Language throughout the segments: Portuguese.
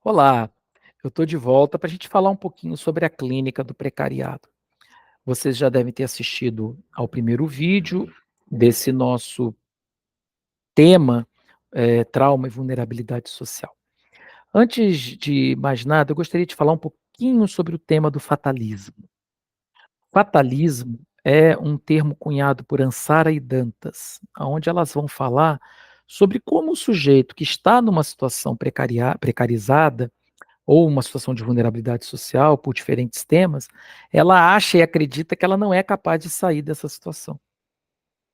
Olá, eu estou de volta para a gente falar um pouquinho sobre a clínica do precariado. Vocês já devem ter assistido ao primeiro vídeo desse nosso tema, trauma e vulnerabilidade social. Antes de mais nada, eu gostaria de falar um pouquinho sobre o tema do fatalismo. Fatalismo é um termo cunhado por Ansara e Dantas, onde elas vão falar sobre como o sujeito que está numa situação precarizada ou uma situação de vulnerabilidade social por diferentes temas, ela acha e acredita que ela não é capaz de sair dessa situação.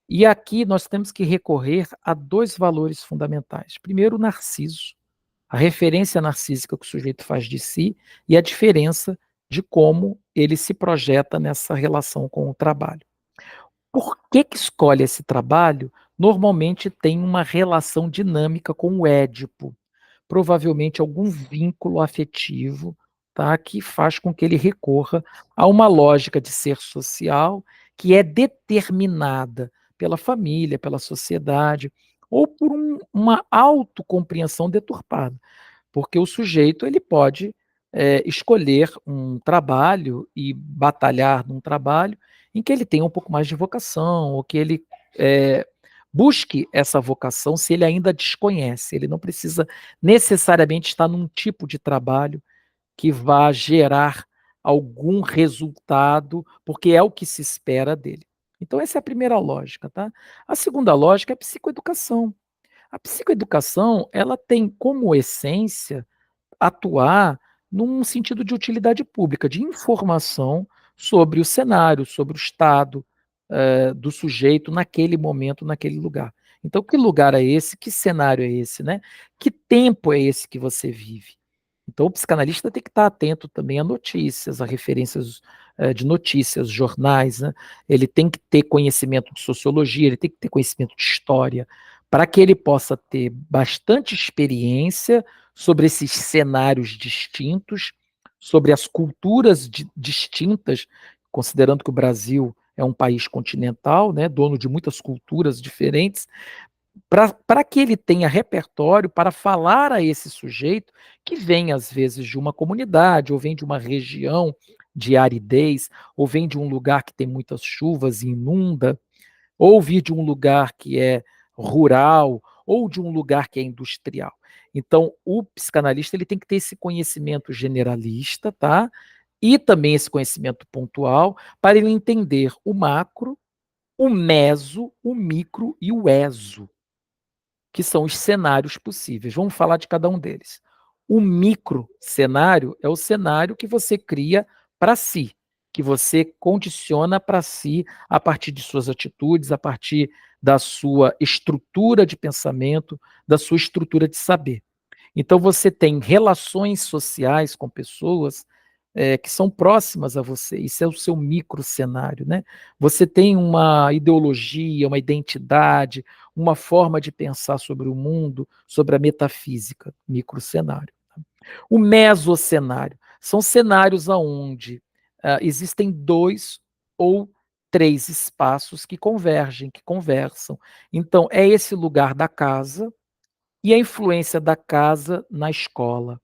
E aqui nós temos que recorrer a dois valores fundamentais. Primeiro, o narciso, a referência narcísica que o sujeito faz de si e a diferença de como ele se projeta nessa relação com o trabalho. Por que escolhe esse trabalho? Normalmente tem uma relação dinâmica com o Édipo, provavelmente algum vínculo afetivo, tá, que faz com que ele recorra a uma lógica de ser social que é determinada pela família, pela sociedade, ou por uma autocompreensão deturpada, porque o sujeito ele pode escolher um trabalho e batalhar num trabalho em que ele tenha um pouco mais de vocação, ou que ele é, busque essa vocação se ele ainda desconhece. Ele não precisa necessariamente estar num tipo de trabalho que vá gerar algum resultado, porque é o que se espera dele. Então, essa é a primeira lógica, tá? A segunda lógica é a psicoeducação. A psicoeducação, ela tem como essência atuar num sentido de utilidade pública, de informação sobre o cenário, sobre o estado do sujeito naquele momento, naquele lugar. Então, que lugar é esse? Que cenário é esse, né? Que tempo é esse que você vive? Então, o psicanalista tem que estar atento também a notícias, a referências de notícias, jornais, né? Ele tem que ter conhecimento de sociologia, ele tem que ter conhecimento de história, para que ele possa ter bastante experiência sobre esses cenários distintos, sobre as culturas distintas, considerando que o Brasil é um país continental, né, dono de muitas culturas diferentes, para que ele tenha repertório para falar a esse sujeito que vem, às vezes, de uma comunidade, ou vem de uma região de aridez, ou vem de um lugar que tem muitas chuvas e inunda, ou vir de um lugar que é rural, ou de um lugar que é industrial. Então, o psicanalista ele tem que ter esse conhecimento generalista, tá? E também esse conhecimento pontual para ele entender o macro, o meso, o micro e o exo, que são os cenários possíveis. Vamos falar de cada um deles. O micro cenário é o cenário que você cria para si, que você condiciona para si a partir de suas atitudes, a partir da sua estrutura de pensamento, da sua estrutura de saber. Então você tem relações sociais com pessoas que são próximas a você. Isso é o seu micro cenário, né? Você tem uma ideologia, uma identidade, uma forma de pensar sobre o mundo, sobre a metafísica, micro cenário. O mesocenário são cenários aonde existem dois ou três espaços que convergem, que conversam. Então, é esse lugar da casa e a influência da casa na escola.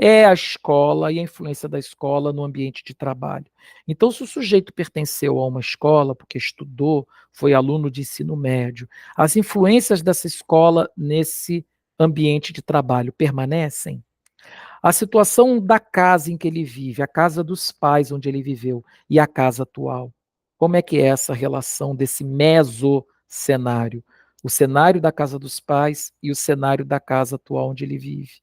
É a escola e a influência da escola no ambiente de trabalho. Então, se o sujeito pertenceu a uma escola, porque estudou, foi aluno de ensino médio, as influências dessa escola nesse ambiente de trabalho permanecem? A situação da casa em que ele vive, a casa dos pais onde ele viveu e a casa atual. Como é que é essa relação desse mesocenário? O cenário da casa dos pais e o cenário da casa atual onde ele vive.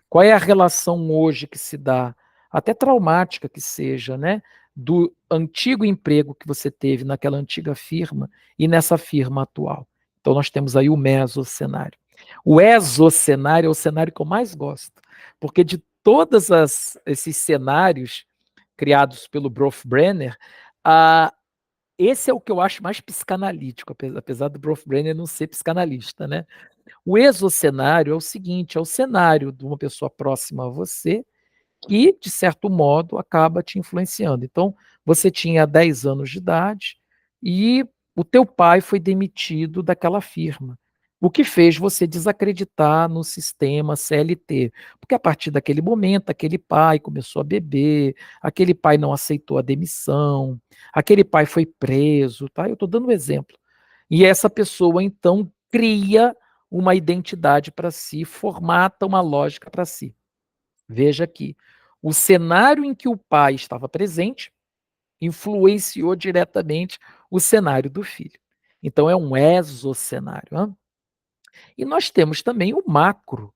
Qual é a relação hoje que se dá, até traumática que seja, né? Do antigo emprego que você teve naquela antiga firma e nessa firma atual. Então, nós temos aí o mesocenário. O exocenário é o cenário que eu mais gosto, porque de todos esses cenários criados pelo Brenner, a, esse é o que eu acho mais psicanalítico, apesar do Brenner não ser psicanalista, né? O exocenário é o seguinte, é o cenário de uma pessoa próxima a você que, de certo modo, acaba te influenciando. Então, você tinha 10 anos de idade e o teu pai foi demitido daquela firma. O que fez você desacreditar no sistema CLT, porque a partir daquele momento, aquele pai começou a beber, aquele pai não aceitou a demissão, aquele pai foi preso, tá? Eu estou dando um exemplo. E essa pessoa, então, cria uma identidade para si, formata uma lógica para si. Veja aqui, o cenário em que o pai estava presente influenciou diretamente o cenário do filho. Então, é um exocenário. Hein? E nós temos também o macro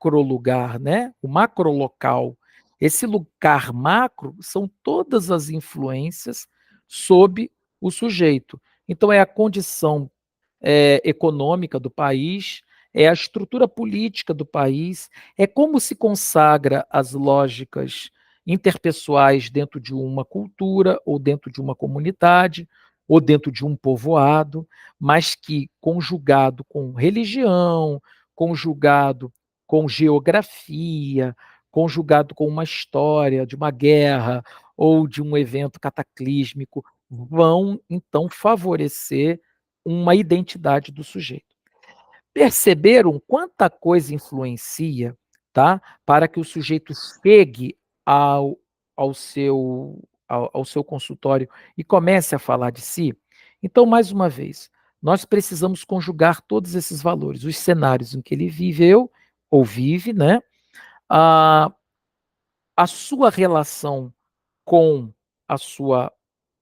lugar, né? O macro local. Esse lugar macro são todas as influências sob o sujeito. Então, é a condição econômica do país, é a estrutura política do país, é como se consagra as lógicas interpessoais dentro de uma cultura, ou dentro de uma comunidade, ou dentro de um povoado, mas que, conjugado com religião, conjugado com geografia, conjugado com uma história de uma guerra ou de um evento cataclísmico, vão então favorecer uma identidade do sujeito. Perceberam quanta coisa influencia, tá? Para que o sujeito chegue ao, ao seu consultório e comece a falar de si? Então, mais uma vez, nós precisamos conjugar todos esses valores, os cenários em que ele viveu ou vive, né? A, a sua relação com a sua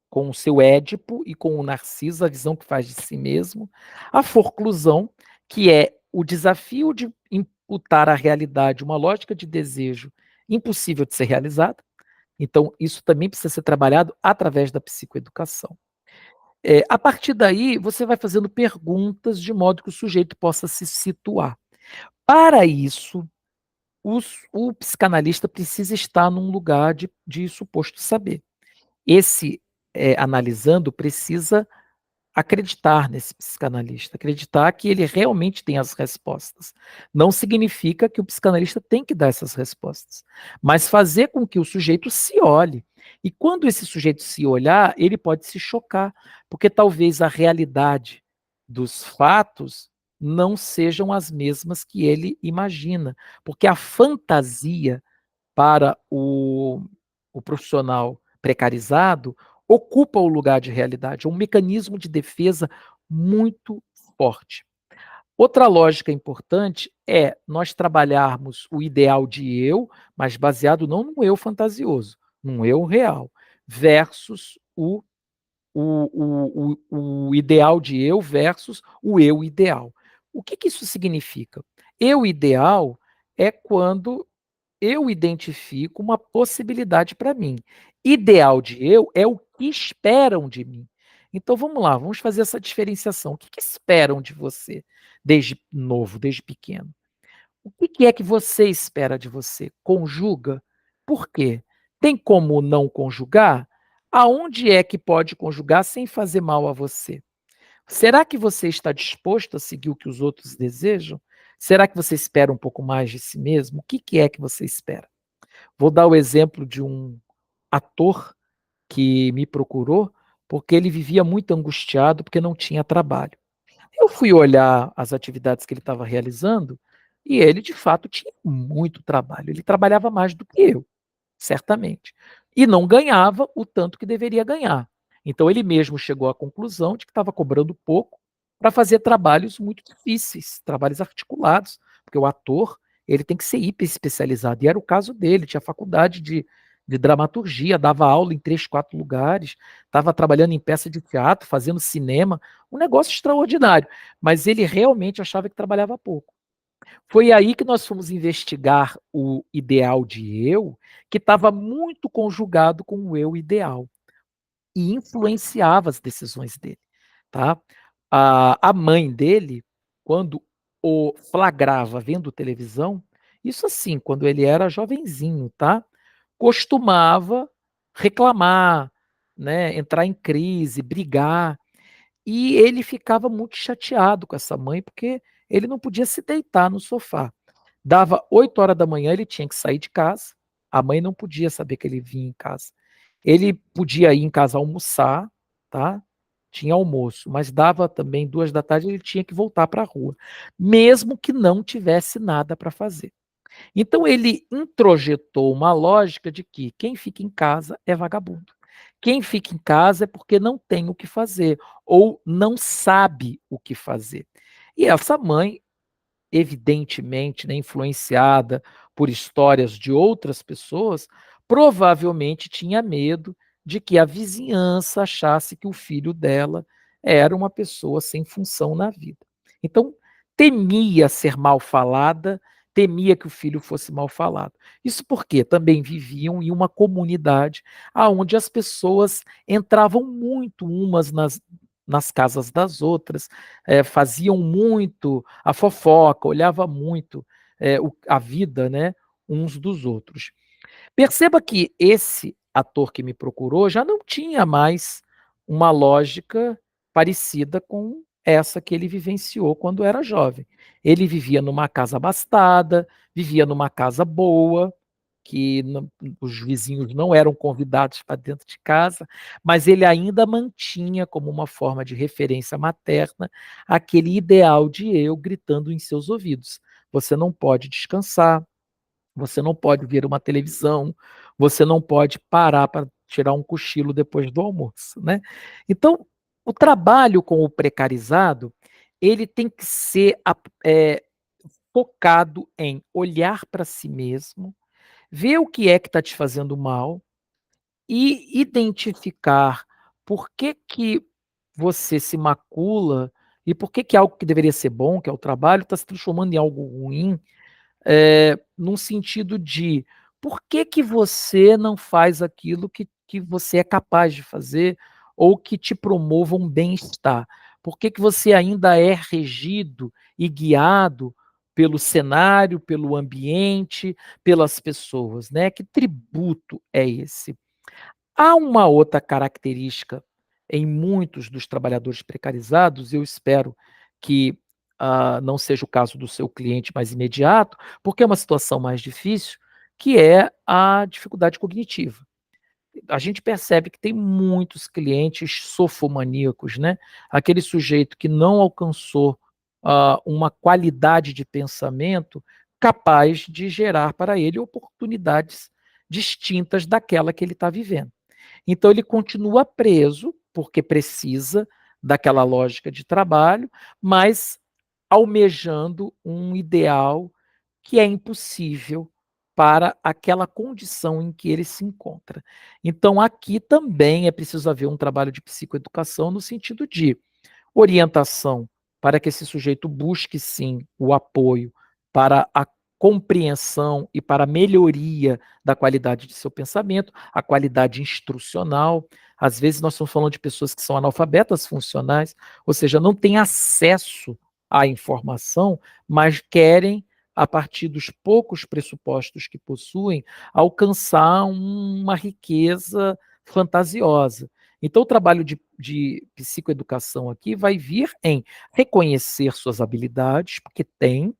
com o seu Édipo e com o Narciso, a visão que faz de si mesmo, a forclusão, que é o desafio de imputar à realidade uma lógica de desejo impossível de ser realizada. Então, isso também precisa ser trabalhado através da psicoeducação. A partir daí, você vai fazendo perguntas de modo que o sujeito possa se situar. Para isso, o psicanalista precisa estar num lugar de suposto saber. Esse analisando precisa acreditar nesse psicanalista, acreditar que ele realmente tem as respostas. Não significa que o psicanalista tem que dar essas respostas, mas fazer com que o sujeito se olhe. E quando esse sujeito se olhar, ele pode se chocar, porque talvez a realidade dos fatos não sejam as mesmas que ele imagina, porque a fantasia para o profissional precarizado ocupa o lugar de realidade, é um mecanismo de defesa muito forte. Outra lógica importante é nós trabalharmos o ideal de eu, mas baseado não num eu fantasioso, num eu real, versus o ideal de eu versus o eu ideal. O que isso significa? Eu ideal é quando eu identifico uma possibilidade para mim. Ideal de eu é o que esperam de mim. Então vamos lá, vamos fazer essa diferenciação. O que esperam de você desde novo, desde pequeno? O que é que você espera de você? Conjuga? Por quê? Tem como não conjugar? Aonde é que pode conjugar sem fazer mal a você? Será que você está disposto a seguir o que os outros desejam? Será que você espera um pouco mais de si mesmo? O que é que você espera? Vou dar o exemplo de um ator que me procurou, porque ele vivia muito angustiado porque não tinha trabalho. Eu fui olhar as atividades que ele estava realizando e ele, de fato, tinha muito trabalho. Ele trabalhava mais do que eu, certamente. E não ganhava o tanto que deveria ganhar. Então ele mesmo chegou à conclusão de que estava cobrando pouco para fazer trabalhos muito difíceis, trabalhos articulados, porque o ator ele tem que ser hiper especializado. E era o caso dele, tinha faculdade de dramaturgia, dava aula em 3, 4 lugares, estava trabalhando em peça de teatro, fazendo cinema, um negócio extraordinário. Mas ele realmente achava que trabalhava pouco. Foi aí que nós fomos investigar o ideal de eu, que estava muito conjugado com o eu ideal e influenciava as decisões dele, tá? A mãe dele, quando o flagrava vendo televisão, isso assim, quando ele era jovenzinho, tá? Costumava reclamar, né, entrar em crise, brigar, e ele ficava muito chateado com essa mãe, porque ele não podia se deitar no sofá. Dava 8 horas da manhã, ele tinha que sair de casa. A mãe não podia saber que ele vinha em casa. Ele podia ir em casa almoçar, tá? tinha almoço, mas dava também 2 da tarde, ele tinha que voltar para a rua, mesmo que não tivesse nada para fazer. Então ele introjetou uma lógica de que quem fica em casa é vagabundo. Quem fica em casa é porque não tem o que fazer ou não sabe o que fazer. E essa mãe, evidentemente, né, influenciada por histórias de outras pessoas, provavelmente tinha medo de que a vizinhança achasse que o filho dela era uma pessoa sem função na vida. Então, temia ser mal falada, temia que o filho fosse mal falado. Isso porque também viviam em uma comunidade onde as pessoas entravam muito umas nas casas das outras, faziam muito a fofoca, olhava muito a vida, né, uns dos outros. Perceba que esse ator que me procurou já não tinha mais uma lógica parecida com essa que ele vivenciou quando era jovem. Ele vivia numa casa abastada, vivia numa casa boa, que os vizinhos não eram convidados para dentro de casa, mas ele ainda mantinha como uma forma de referência materna aquele ideal de eu gritando em seus ouvidos: você não pode descansar, você não pode ver uma televisão, você não pode parar para tirar um cochilo depois do almoço, né. Então, o trabalho com o precarizado, ele tem que ser focado em olhar para si mesmo, ver o que é que está te fazendo mal e identificar por que que você se macula e por que que algo que deveria ser bom, que é o trabalho, está se transformando em algo ruim, num sentido de por que que você não faz aquilo que você é capaz de fazer ou que te promova um bem-estar? Por que que você ainda é regido e guiado pelo cenário, pelo ambiente, pelas pessoas, né? Que tributo é esse? Há uma outra característica em muitos dos trabalhadores precarizados, eu espero que não seja o caso do seu cliente mais imediato, porque é uma situação mais difícil, que é a dificuldade cognitiva. A gente percebe que tem muitos clientes sofomaníacos, né? Aquele sujeito que não alcançou uma qualidade de pensamento capaz de gerar para ele oportunidades distintas daquela que ele está vivendo. Então ele continua preso, porque precisa daquela lógica de trabalho, mas almejando um ideal que é impossível para aquela condição em que ele se encontra. Então aqui também é preciso haver um trabalho de psicoeducação no sentido de orientação para que esse sujeito busque sim o apoio para a compreensão e para a melhoria da qualidade de seu pensamento, a qualidade instrucional. Às vezes nós estamos falando de pessoas que são analfabetas funcionais, ou seja, não têm acesso à informação, mas querem, a partir dos poucos pressupostos que possuem, alcançar uma riqueza fantasiosa. Então, o trabalho de psicoeducação aqui vai vir em reconhecer suas habilidades, porque tem,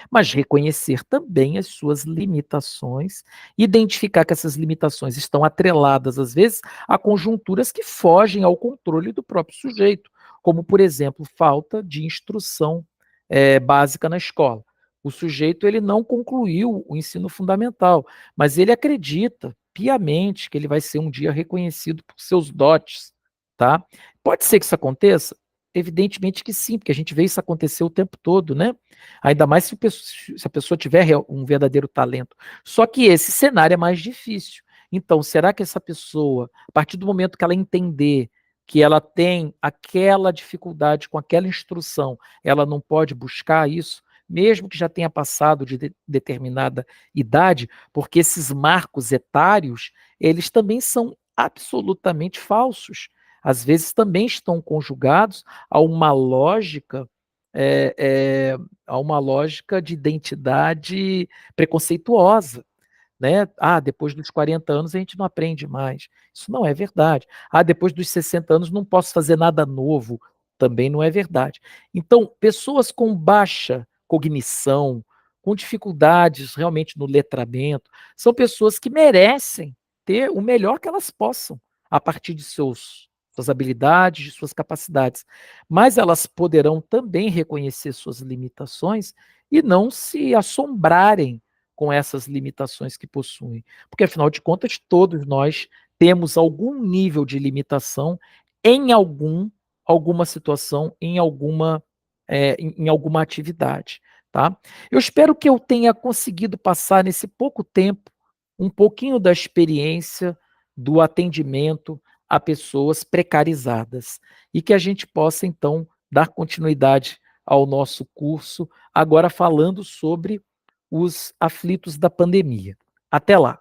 mas reconhecer também as suas limitações, identificar que essas limitações estão atreladas, às vezes, a conjunturas que fogem ao controle do próprio sujeito, como, por exemplo, falta de instrução básica na escola. O sujeito ele não concluiu o ensino fundamental, mas ele acredita piamente que ele vai ser um dia reconhecido por seus dotes, tá? Pode ser que isso aconteça? Evidentemente que sim, porque a gente vê isso acontecer o tempo todo, né? Ainda mais se a pessoa tiver um verdadeiro talento. Só que esse cenário é mais difícil. Então, será que essa pessoa, a partir do momento que ela entender que ela tem aquela dificuldade com aquela instrução, ela não pode buscar isso, mesmo que já tenha passado de determinada idade, porque esses marcos etários, eles também são absolutamente falsos. Às vezes também estão conjugados a uma lógica é, é, a uma lógica de identidade preconceituosa, né? Ah, depois dos 40 anos a gente não aprende mais. Isso não é verdade. Ah, depois dos 60 anos não posso fazer nada novo. Também não é verdade. Então, pessoas com baixa cognição, com dificuldades realmente no letramento, são pessoas que merecem ter o melhor que elas possam a partir de suas suas habilidades, de suas capacidades, mas elas poderão também reconhecer suas limitações e não se assombrarem com essas limitações que possuem, porque afinal de contas todos nós temos algum nível de limitação em alguma situação, em alguma atividade, tá? Eu espero que eu tenha conseguido passar nesse pouco tempo um pouquinho da experiência do atendimento a pessoas precarizadas e que a gente possa então dar continuidade ao nosso curso, agora falando sobre os aflitos da pandemia. Até lá.